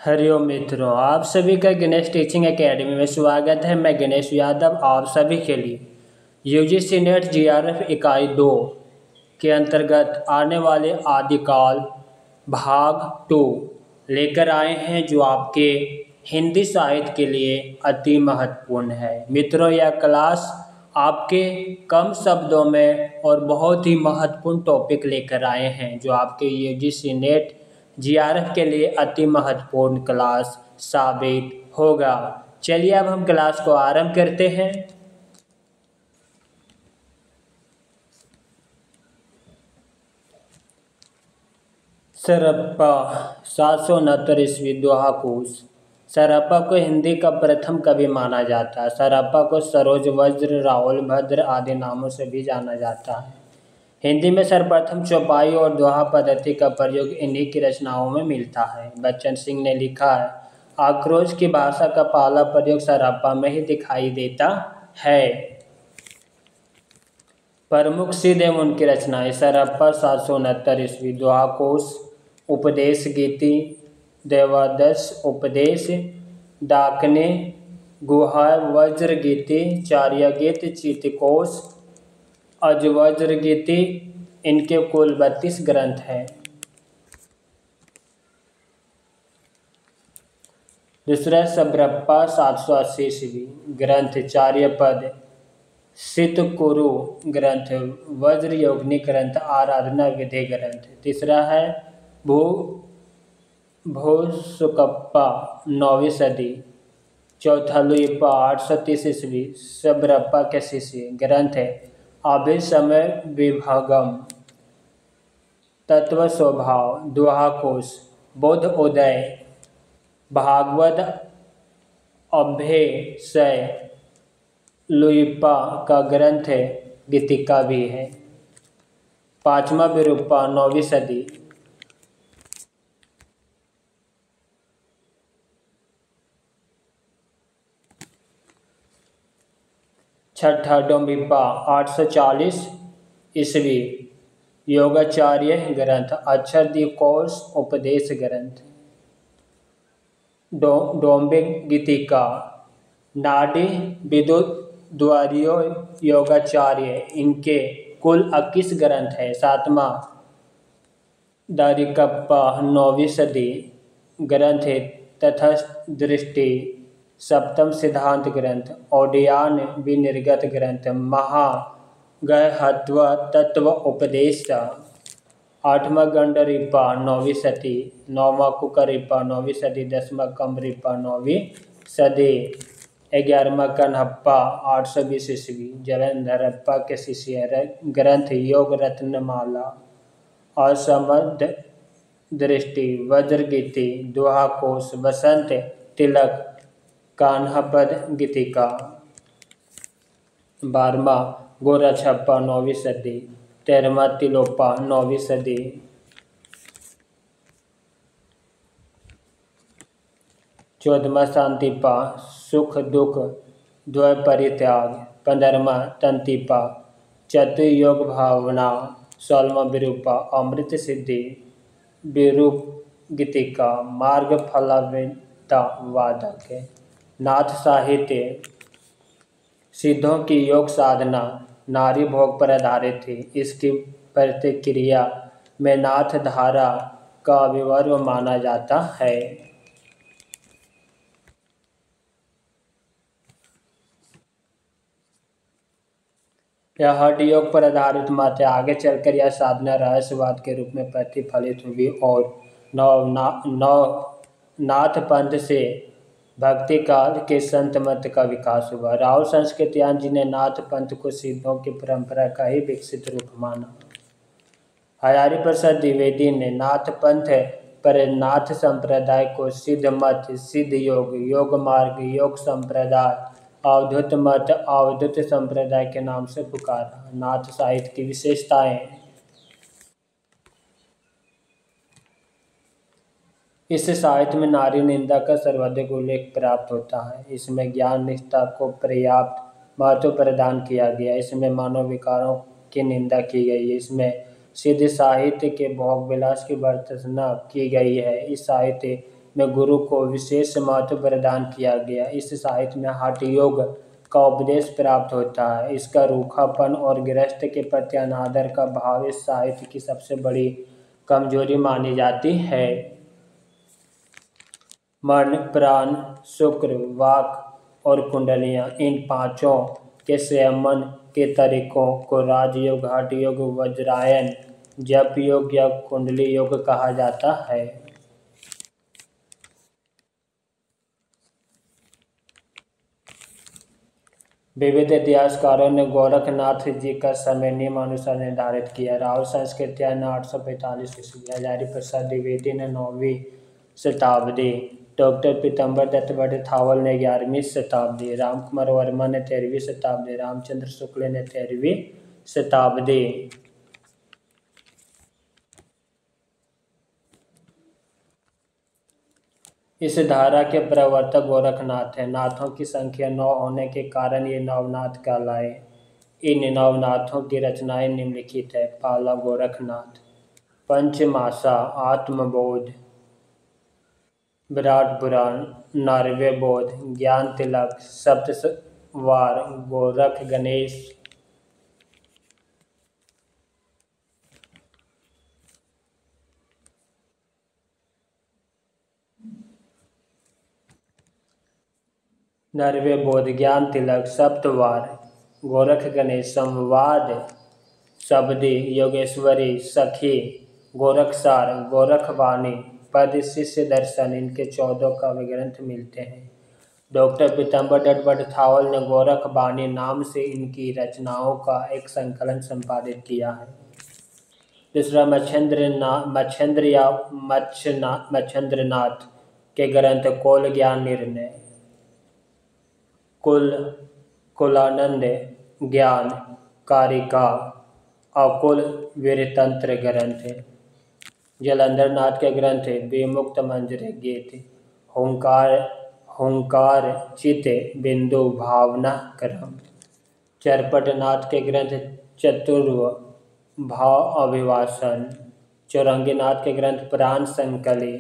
हरिओम मित्रों, आप सभी का गणेश टीचिंग एकेडमी में स्वागत है। मैं गणेश यादव आप सभी के लिए यूजीसी नेट जीआरएफ इकाई 2 के अंतर्गत आने वाले आदिकाल भाग 2 लेकर आए हैं, जो आपके हिंदी साहित्य के लिए अति महत्वपूर्ण है। मित्रों, यह क्लास आपके कम शब्दों में और बहुत ही महत्वपूर्ण टॉपिक लेकर आए हैं, जो आपके यूजीसी नेट जीआरएफ के लिए अति महत्वपूर्ण क्लास साबित होगा। चलिए अब हम क्लास को आरंभ करते हैं। सरहप्पा 769 ईस्वी दोहा कोश। सरहप्पा को हिंदी का प्रथम कवि माना जाता है। सरहप्पा को सरोज, वज्र, राहुल, भद्र आदि नामों से भी जाना जाता है। हिंदी में सर्वप्रथम चौपाई और दोहा पद्धति का प्रयोग इन्हीं की रचनाओं में मिलता है। बच्चन सिंह ने लिखा है, आक्रोश की भाषा का पहला प्रयोग सरहप्पा में ही दिखाई देता है। प्रमुख सिद्ध एवं उनकी रचनाएं। सरहप्पा 769 ईस्वी दोहा कोश, उपदेश गीति, देवादश उपदेश, डाकने, गुहा, वज्र गीति, चार्य गीत, चितकोश, अजवज्र गीति, इनके कुल 32 ग्रंथ हैं। दूसरा सबरप्पा 780 ईस्वी ग्रंथ चार्यपद, सितकुरु ग्रंथ, वज्र योगिनी ग्रंथ, आराधना विधि ग्रंथ। तीसरा है भूसुकप्पा 9वीं सदी। चौथा लुइप्पा 830 ईस्वी सबरप्पा के शिष्य ग्रंथ है अभिसमय विभागम, तत्व स्वभाव, दोहा कोश, बोध उदय, भागवत अभ्यसय। लुइप्पा का ग्रंथ है गीतिका भी है। पांचवा विरूपा 9वीं सदी। छठा डोम्बिप्पा 840 ईस्वी योगाचार्य ग्रंथ, अक्षरदीप कोश, उपदेश ग्रंथ। डोम्बिक गीतिका, नाडी विद्युत द्वारियो योगाचार्य, इनके कुल 21 ग्रंथ है। सातवां दारिकप्पा 9वीं सदी ग्रंथ है तटस्थ दृष्टि। सप्तम सिद्धांत ग्रंथ, ओडियान विनिर्गत ग्रंथ, महागहत्व तत्व उपदेश। आठवां गंडरिप्पा 9वीं सदी, नौवां कुकरिप्पा 9वीं सदी, 10वां कमरिप्पा 9वीं सदी, 11वां कन्हप्पा 820 ईस्वी जलंधरप्पा के शिष्य ग्रंथ योग रत्नमाला, असमर्थ दृष्टि, वज्रगीति, दोहा कोश, बसंत तिलक, कान्हापद गीतिका। 12वां गोरक्षप्पा 9वीं सदी, 13वां तिलोप्पा 9वीं सदी। 14वां शांतिप्पा सुख दुख द्वय परित्याग। 15वां तंतिप्पा चतुर्योग भावना। 16वां विरूपा अमृत सिद्धि, विरूप गीतिका, मार्ग फलवेता वादक। नाथ साहित्य सिद्धों की योग साधना नारी भोग पर आधारित थी। इसकी प्रतिक्रिया में नाथ धारा का विवर्व माना जाता है। यह हठ योग पर आधारित मत है। आगे चलकर यह साधना रहस्यवाद के रूप में प्रतिफलित हुई और नवनाथ पंथ से भक्ति काल के संत मत का विकास हुआ। राहुल संस्कृतियान जी ने नाथ पंथ को सिद्धों की परंपरा का ही विकसित रूप माना। हजारी प्रसाद द्विवेदी ने नाथ पंथ पर नाथ संप्रदाय को सिद्ध मत, सिद्ध योग, योग मार्ग, योग संप्रदाय, अवधूत मत, अवधूत संप्रदाय के नाम से पुकारा। नाथ साहित्य की विशेषताएं। इस साहित्य में नारी निंदा का सर्वाधिक उल्लेख प्राप्त होता है। इसमें ज्ञान निष्ठा को पर्याप्त महत्व प्रदान किया गया। इसमें मानव विकारों की निंदा की गई है। इसमें सिद्ध साहित्य के भोग विलास की वर्णना की गई है। इस साहित्य में गुरु को विशेष महत्व प्रदान किया गया। इस साहित्य में हठ योग का उपदेश प्राप्त होता है। इसका रूखापन और गृहस्थ के प्रति अनादर का भाव इस साहित्य की सबसे बड़ी कमजोरी मानी जाती है। मन, प्राण, शुक्र, वाक और कुंडलियां, इन पांचों के संयमन के तरीकों को राजयोग, हठ योग, वज्रायन, जप योग या कुंडली योग कहा जाता है। विविध इतिहासकारों ने गोरखनाथ जी का समय नियमानुसार निर्धारित किया। राहुल संस्कृत्या ने 845 ईस्वी, हजारी प्रसाद द्विवेदी ने 9वीं शताब्दी, डॉक्टर पीतम्बर दत्त बड़थावल ने 11वीं शताब्दी, रामकुमार वर्मा ने 13वीं शताब्दी, रामचंद्र शुक्ल ने 13वीं शताब्दी। इस धारा के प्रवर्तक गोरखनाथ हैं। नाथों की संख्या 9 होने के कारण ये नवनाथ कहलाए। इन नवनाथों की रचनाएं निम्नलिखित है। पहला, गोरखनाथ। पंचमासा, आत्मबोध, विराट पुराण, नारवे बोध, ज्ञान तिलक, सप्तवार, गोरख गणेश, नरवे बोध, ज्ञान तिलक, सप्तवार, गोरख गणेश, संवाद, शबदी, योगेश्वरी, सखी, गोरखसार, गोरखवाणी, पद, शिष्य दर्शन, इनके 14 काव्य ग्रंथ मिलते हैं। डॉक्टर पीतम्बर दत्त बड़थावल ने गोरखवाणी नाम से इनकी रचनाओं का एक संकलन संपादित किया है। दूसरा, मच्छेंद्रनाथ के ग्रंथ कुल ज्ञान निर्णय, कुलानंद ज्ञान कारिका, अकुल वीरतंत्र ग्रंथ, जलंधर नाथ के ग्रंथ विमुक्त मंजरे गीत, हुंकार चित बिंदु भावना क्रम, चरपटनाथ के ग्रंथ चतुर्व भाव अभिवासन, चौरंगीनाथ के ग्रंथ प्राण संकली,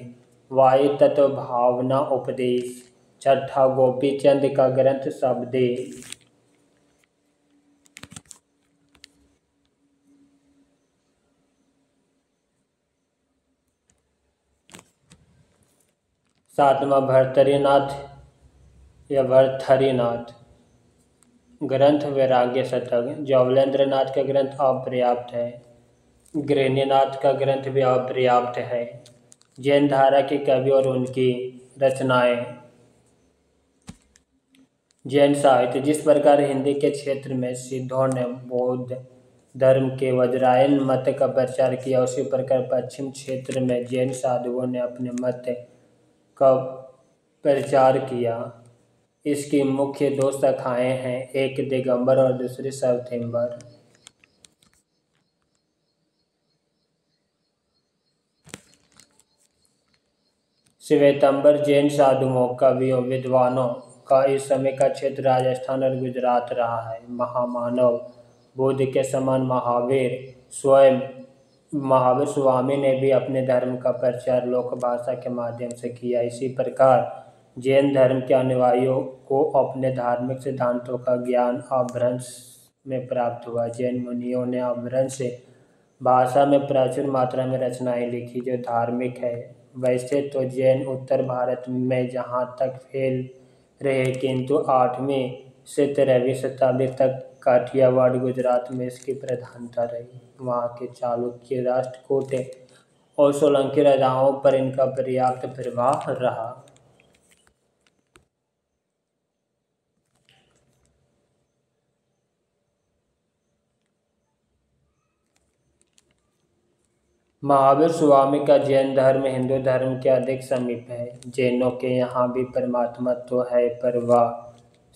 वायु तत्व भावना उपदेश, छठा, गोपी चंद का ग्रंथ शबदी। सातवां, भर्तरीनाथ या भर्तहरिनाथ ग्रंथ वैराग्य शतक, ज्वालेंद्रनाथ का ग्रंथ अपर्याप्त है, गृहनीनाथ का ग्रंथ भी अपर्याप्त है। जैन धारा के कवि और उनकी रचनाएं। जैन साहित्य, जिस प्रकार हिंदी के क्षेत्र में सिद्धों ने बौद्ध धर्म के वज्रायन मत का प्रचार किया, उसी प्रकार पश्चिम क्षेत्र में जैन साधुओं ने अपने मत का प्रचार किया। इसकी मुख्य 2 शाखाएं हैं, एक दिगंबर और दूसरी शरथिम्बर। श्वेतांबर जैन साधुओं, कवियों, विद्वानों का इस समय का क्षेत्र राजस्थान और गुजरात रहा है। महामानव बुद्ध के समान महावीर स्वामी ने भी अपने धर्म का प्रचार लोक भाषा के माध्यम से किया। इसी प्रकार जैन धर्म के अनुयायियों को अपने धार्मिक सिद्धांतों का ज्ञान अपभ्रंश में प्राप्त हुआ। जैन मुनियों ने अपभ्रंश भाषा में प्रचुर मात्रा में रचनाएं लिखी जो धार्मिक है। वैसे तो जैन उत्तर भारत में जहाँ तक फैल रहे, किंतु 8वीं से 13वीं शताब्दी तक काठियावाड़ गुजरात में इसकी प्रधानता रही। वहाँ के चालुक्य, राष्ट्रकूट और सोलंकी राजाओं पर इनका पर्याप्त प्रभाव रहा। महावीर स्वामी का जैन धर्म हिंदू धर्म के अधिक समीप है। जैनों के यहाँ भी परमात्मा तो है, पर वह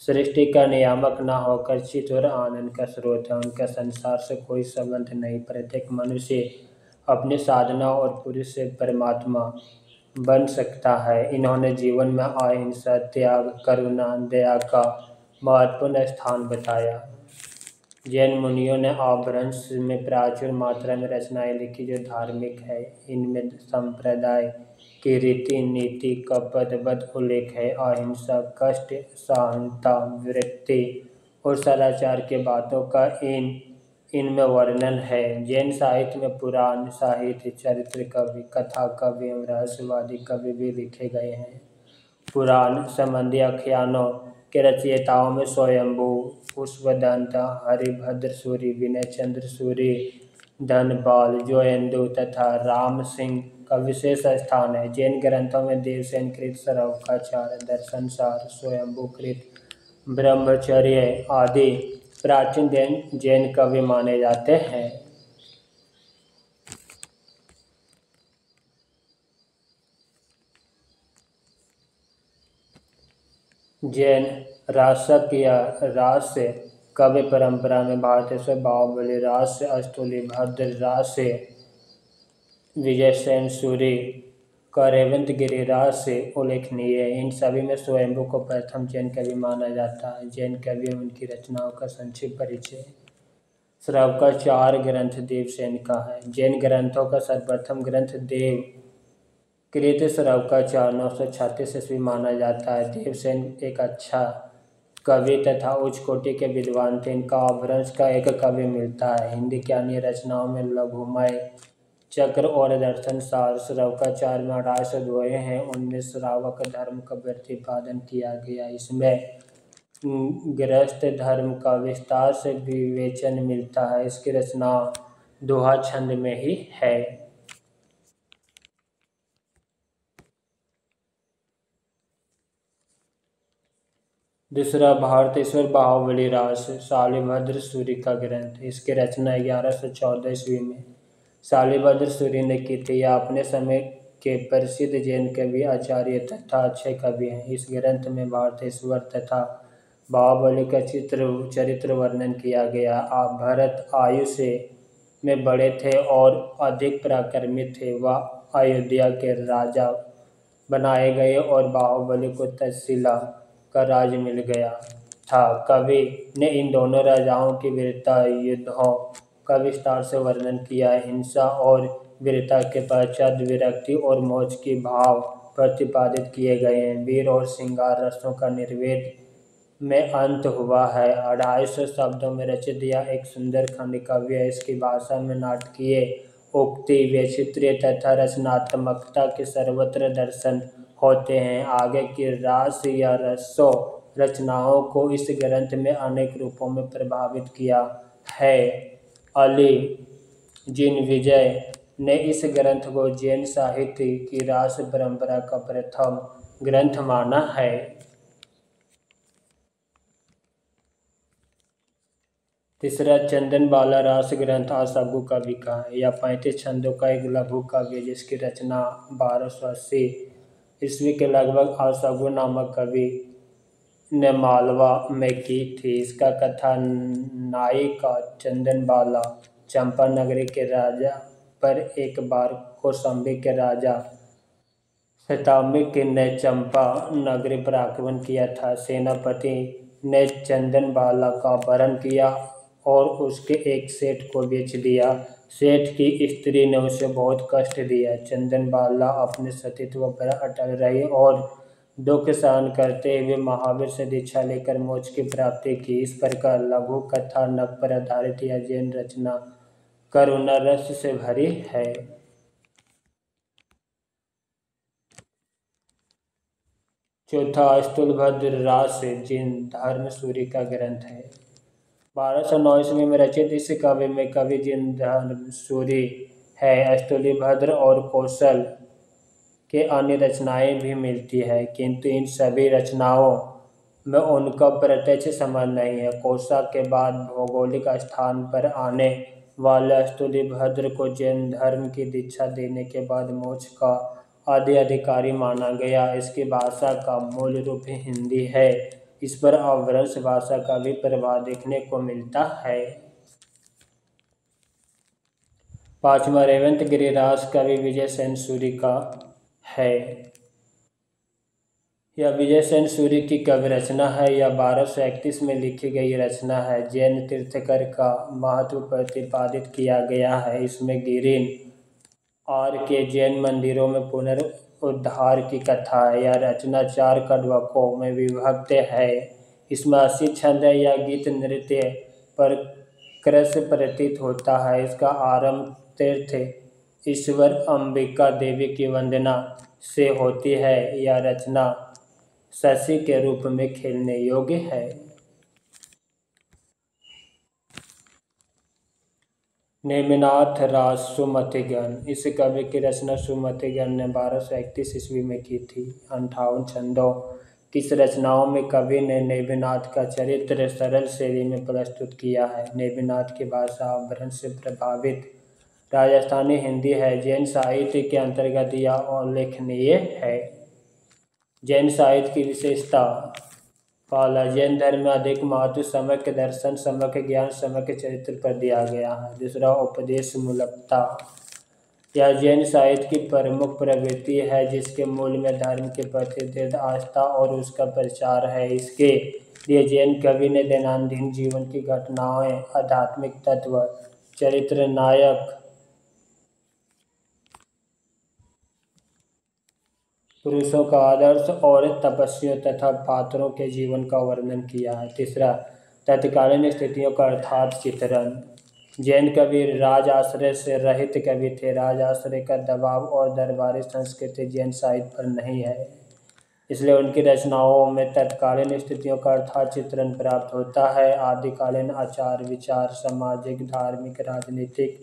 सृष्टि का नियामक न होकर चित्त और आनंद का स्रोत है। उनका संसार से कोई संबंध नहीं। प्रत्येक मनुष्य अपनी साधना और पुरुष से परमात्मा बन सकता है। इन्होंने जीवन में अहिंसा, त्याग, करुणा, दया का महत्वपूर्ण स्थान बताया। जैन मुनियों ने अपभ्रंश में प्रचुर मात्रा में रचनाएं लिखी जो धार्मिक है। इनमें संप्रदाय की रीति नीति का पदबद्ध उल्लेख है। अहिंसा, कष्ट सहनता, वृत्ति और सदाचार के बातों का इनमें वर्णन है। जैन साहित्य में पुराण साहित्य, चरित्र कवि, कथा कवि एवं रहस्यवादी कवि भी लिखे गए हैं। पुराण संबंधी आख्यानों के रचयिताओं में स्वयंभू, पुष्पदंत, हरिभद्र सूरि, विनय चंद्र सूरि, धनपाल, जोयेंदु तथा राम सिंह का विशेष स्थान है। जैन ग्रंथों में देवसेन कृत श्रवकाचार्य, दर्शनसार, स्वयंभू कृत, ब्रह्मचर्य आदि प्राचीन जैन कवि माने जाते हैं। जैन रासक या रास कवि परंपरा में भारतेश्वर, बाहुबली रास, अष्टोलीभद्र रास, विजयसेन सूरि का रेवंत गिरिराज से उल्लेखनीय है। इन सभी में स्वयंभू को प्रथम जैन कवि माना जाता है। जैन कवि और उनकी रचनाओं का संक्षिप्त परिचय। श्रवकाचार्य ग्रंथ देवसेन का है। जैन ग्रंथों का सर्वप्रथम ग्रंथ देव कृत श्रवकाचार्य 936 ईस्वी माना जाता है। देवसेन एक अच्छा कवि तथा उच्च कोटि के विद्वान थे। इनका अपभ्रंश का एक कवि मिलता है। हिंदी की अन्य रचनाओं में लघुमय, चक्र और दर्शन सार श्रवकाचार्य में 28 अध्याय हैं। उनमें श्रावक धर्म का प्रतिपादन किया गया। इसमें गृहस्थ धर्म का विस्तार से विवेचन मिलता है। इसकी रचना दोहा छंद में ही है। दूसरा भारतेश्वर बाहुबली रास शालिभद्र सूरि का ग्रंथ। इसकी रचना 1114 ईस्वी में शालिभद्र सूरि ने की थी। यह अपने समय के प्रसिद्ध जैन कवि, आचार्य तथा अच्छे कवि हैं। इस ग्रंथ में भारतेश्वर तथा बाहुबली का चरित्र वर्णन किया गया। आप भरत आयु से में बड़े थे और अधिक पराक्रमी थे। वह अयोध्या के राजा बनाए गए और बाहुबली को तक्षशिला का राज मिल गया था। कवि ने इन दोनों राजाओं की वीरता, युद्धों का विस्तार से वर्णन किया है। हिंसा और वीरता के पश्चात विरक्ति और मोक्ष की भाव प्रतिपादित किए गए हैं। वीर और श्रृंगार रसों का निर्वेद में अंत हुआ है। 250 शब्दों में रचित यह एक सुंदर खंड काव्य है। इसकी भाषा में नाटकीय उक्ति, वैचित्र्य तथा रचनात्मकता के सर्वत्र दर्शन होते हैं। आगे की रास या रसों रचनाओं को इस ग्रंथ में अनेक रूपों में प्रभावित किया है। अली जिन विजय ने इस ग्रंथ को जैन साहित्य की रास परंपरा का प्रथम ग्रंथ माना है। तीसरा चंदन बाला रास ग्रंथ आसागु कवि का है। यह 35 छंदों का एक लघु काव्य, जिसकी रचना 1280 ईस्वी के लगभग आसागु नामक कवि ने मालवा में की थी। इसका कथा नायिका चंदन बाला चंपा नगरी के राजा पर एक बार कौशाम्बी के राजा शतामिक ने चंपा नगरी पर आक्रमण किया था। सेनापति ने चंदन बाला का अपहरण किया और उसके एक सेठ को बेच दिया। सेठ की स्त्री ने उसे बहुत कष्ट दिया। चंदन बाला अपने सतीत्व पर अटल रही और दुख सहन करते हुए महावीर से दीक्षा लेकर मोक्ष की प्राप्ति की। इस प्रकार लघु कथानक पर आधारित यह जैन रचना करुणा रस से भरी है। चौथा स्थूलभद्र रास जैन धर्म सूरि का ग्रंथ है। 1209 ईस्वी में रचित इस काव्य में कवि जैन धर्म सूरि है। स्थूलीभद्र और कौशल के अन्य रचनाएं भी मिलती है, किंतु इन सभी रचनाओं में उनका प्रत्यक्ष संबंध नहीं है। कौशा के बाद भौगोलिक स्थान पर आने वाले स्थूलीभद्र को जैन धर्म की दीक्षा देने के बाद मोक्ष का आदि अधिकारी माना गया। इसकी भाषा का मूल रूप हिंदी है। इस पर अपभ्रंश भाषा का भी प्रभाव देखने को मिलता है। पांचवा रेवंत गिरिरास कवि विजयसेन सूरि का है। यह विजयसेन सूरि की काव्य रचना है। यह 1231 में लिखी गई रचना है। जैन तीर्थंकर का महत्व प्रतिपादित किया गया है। इसमें गिरिन और के जैन मंदिरों में पुनर्उत्थान उद्धार की कथा है। यह रचना 4 कड़वकों में विभक्त है। इसमें 80 छंद या गीत नृत्य पर कृष प्रतीत होता है। इसका आरंभ तीर्थ ईश्वर अंबिका देवी की वंदना से होती है। यह रचना शशि के रूप में खेलने योग्य है। नेमिनाथ राज सुमतिगण। इस कवि की रचना सुमतिगण ने 1231 ईस्वी में की थी। 58 छंदों की इस रचनाओं में कवि ने नेमिनाथ का चरित्र सरल शैली में प्रस्तुत किया है। नेमिनाथ की भाषा अपभ्रंश से प्रभावित राजस्थानी हिंदी है। जैन साहित्य के अंतर्गत यह उल्लेखनीय है। जैन साहित्य की विशेषता। पहला, जैन धर्म में अधिक महत्व सम्यक दर्शन, सम्यक ज्ञान, सम्यक चरित्र पर दिया गया है। दूसरा, उपदेश मूलकता। यह जैन साहित्य की प्रमुख प्रवृत्ति है जिसके मूल में धर्म के प्रति दृढ़ आस्था और उसका प्रचार है। इसके लिए जैन कवि ने दैनंदिन जीवन की घटनाएं, आध्यात्मिक तत्व, चरित्र, नायक, पुरुषों का आदर्श और तपस्वियों तथा पात्रों के जीवन का वर्णन किया है। तीसरा, तत्कालीन स्थितियों का अर्थात चित्रण। जैन कवि राज आश्रय से रहित कवि थे। राज आश्रय का दबाव और दरबारी संस्कृति जैन साहित्य पर नहीं है, इसलिए उनकी रचनाओं में तत्कालीन स्थितियों का अर्थात चित्रण प्राप्त होता है। आदिकालीन आचार विचार, सामाजिक, धार्मिक, राजनीतिक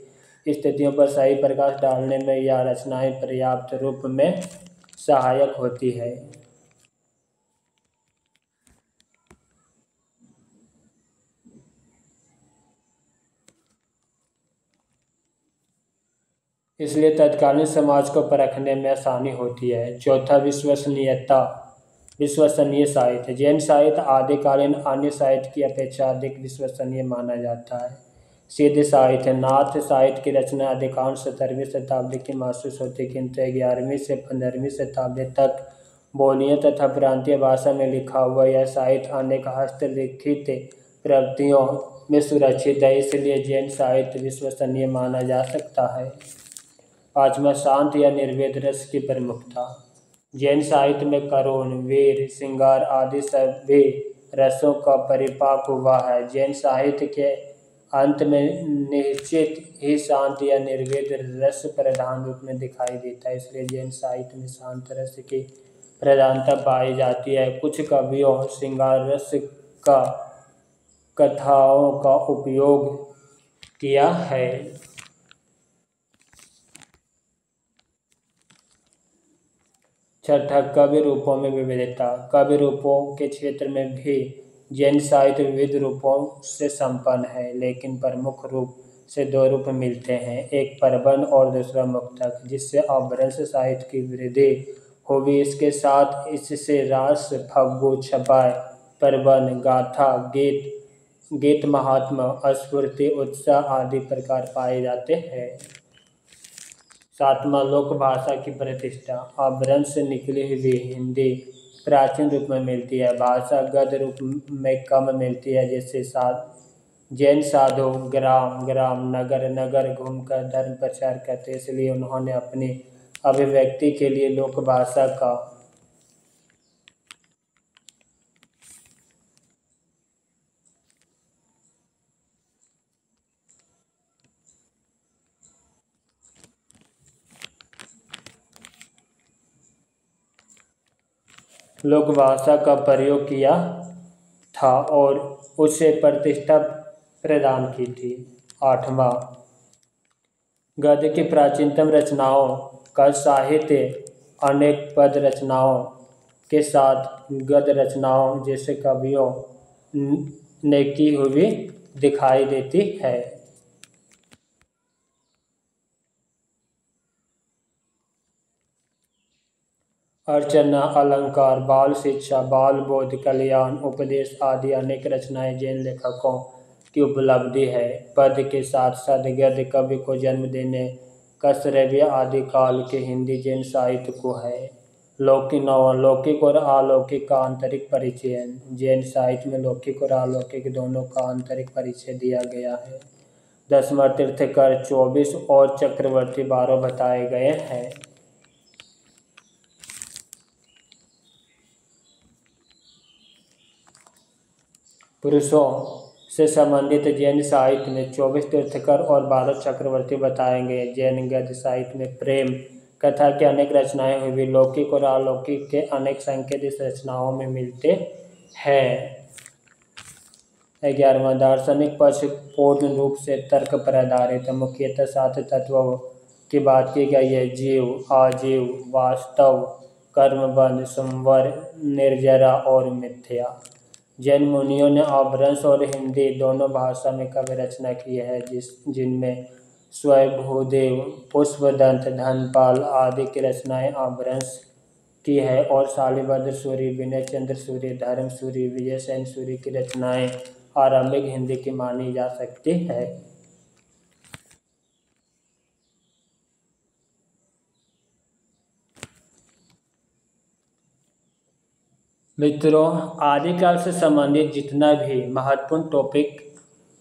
स्थितियों पर सही प्रकाश डालने में यह रचनाएं पर्याप्त रूप में सहायक होती है। इसलिए तत्कालीन समाज को परखने में आसानी होती है। चौथा, विश्वसनीयता। विश्वसनीय साहित्य। जैन साहित्य आदिकालीन अन्य साहित्य की अपेक्षा अधिक विश्वसनीय माना जाता है। सिद्ध साहित्य। नाथ साहित्य की रचना अधिकांश 17वीं शताब्दी की महसूस होती, किंतु 11वीं से 15वीं शताब्दी तक बोलियों तथा प्रांतीय भाषा में लिखा हुआ यह साहित्य अनेक हस्तलिखित प्रवृत्तियों में सुरक्षित है, इसलिए जैन साहित्य विश्वसनीय माना जा सकता है। पांचवा, शांत या निर्वेद रस की प्रमुखता। जैन साहित्य में करुण, वीर, श्रृंगार आदि सभी रसों का परिपाक हुआ है। जैन साहित्य के अंत में निश्चित ही शांत या निर्वेद रस प्रधान रूप में दिखाई देता है, इसलिए जैन साहित्य में शांत रस की प्रधानता पाई जाती है। कुछ कवियों श्रृंगार रस का कथाओं का उपयोग किया है। छठा, कवि रूपों में विविधता। कवि रूपों के क्षेत्र में भी जैन साहित्य विविध रूपों से संपन्न है, लेकिन प्रमुख रूप से 2 रूप मिलते हैं, एक प्रबंध और दूसरा मुक्तक, जिससे अपभ्रंश साहित्य की वृद्धि हुई। इसके साथ इससे रास, फग्गु, छपाई, प्रबंध, गाथा, गीत महात्म्य, स्फूर्ति, उत्साह आदि प्रकार पाए जाते हैं। सातवां, लोक भाषा की प्रतिष्ठा। अपभ्रंश से निकली हुई हिंदी प्राचीन रूप में मिलती है, भाषा गद्य रूप में कम मिलती है। जैसे जैन साधु ग्राम ग्राम, नगर नगर घूमकर धर्म प्रचार करते, इसलिए उन्होंने अपनी अभिव्यक्ति के लिए लोक भाषा का लोक भाषा का प्रयोग किया था और उसे प्रतिष्ठा प्रदान की थी। आठवां, गद्य की प्राचीनतम रचनाओं का साहित्य अनेक पद रचनाओं के साथ गद्य रचनाओं जैसे कवियों ने की हुई दिखाई देती है। अर्चना, अलंकार, बाल शिक्षा, बाल बोध, कल्याण, उपदेश आदि अनेक रचनाएं जैन लेखकों की उपलब्धि है। पद के साथ साथ गद्य कवि को जन्म देने का श्रेय आदिकाल के हिंदी जैन साहित्य को है। लौकिक और अलौकिक का आंतरिक परिचय। जैन साहित्य में लौकिक और अलौकिक दोनों का आंतरिक परिचय दिया गया है। 10वां, तीर्थंकर 24 और चक्रवर्ती 12 बताए गए हैं। पुरुषों से संबंधित जैन साहित्य में 24 तीर्थंकर और 12 चक्रवर्ती बताए गए। जैन गद्य साहित्य में प्रेम कथा की अनेक रचनाएं हुई। लौकिक और अलौकिक के अनेक संकेत इस रचनाओं में मिलते हैं। 11वां, दार्शनिक पक्ष पूर्ण रूप से तर्क पर आधारित है। मुख्यतः 7 तत्वों की बात की गई है: जीव, आजीव, वास्तव, कर्मबंध, संवर, निर्जरा और मिथ्या। जैन मुनियों ने अपभ्रंश और हिंदी दोनों भाषा में काव्य रचना की है, जिनमें स्वयंभूदेव, पुष्पदंत, धनपाल आदि की रचनाएं अपभ्रंश की है और शालिभद्र सूरि, विनय चंद्र सूरि, धर्म सूरि, विजयसेन सूरि की रचनाएं आरंभिक हिंदी की मानी जा सकती है। मित्रों, आदिकाल से संबंधित जितना भी महत्वपूर्ण टॉपिक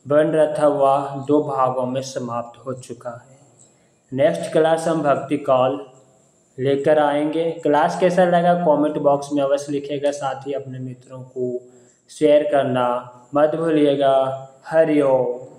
बन रहा था वह 2 भागों में समाप्त हो चुका है। नेक्स्ट क्लास हम भक्ति काल लेकर आएंगे। क्लास कैसा लगा कमेंट बॉक्स में अवश्य लिखिएगा, साथ ही अपने मित्रों को शेयर करना मत भूलिएगा। हरि ओम।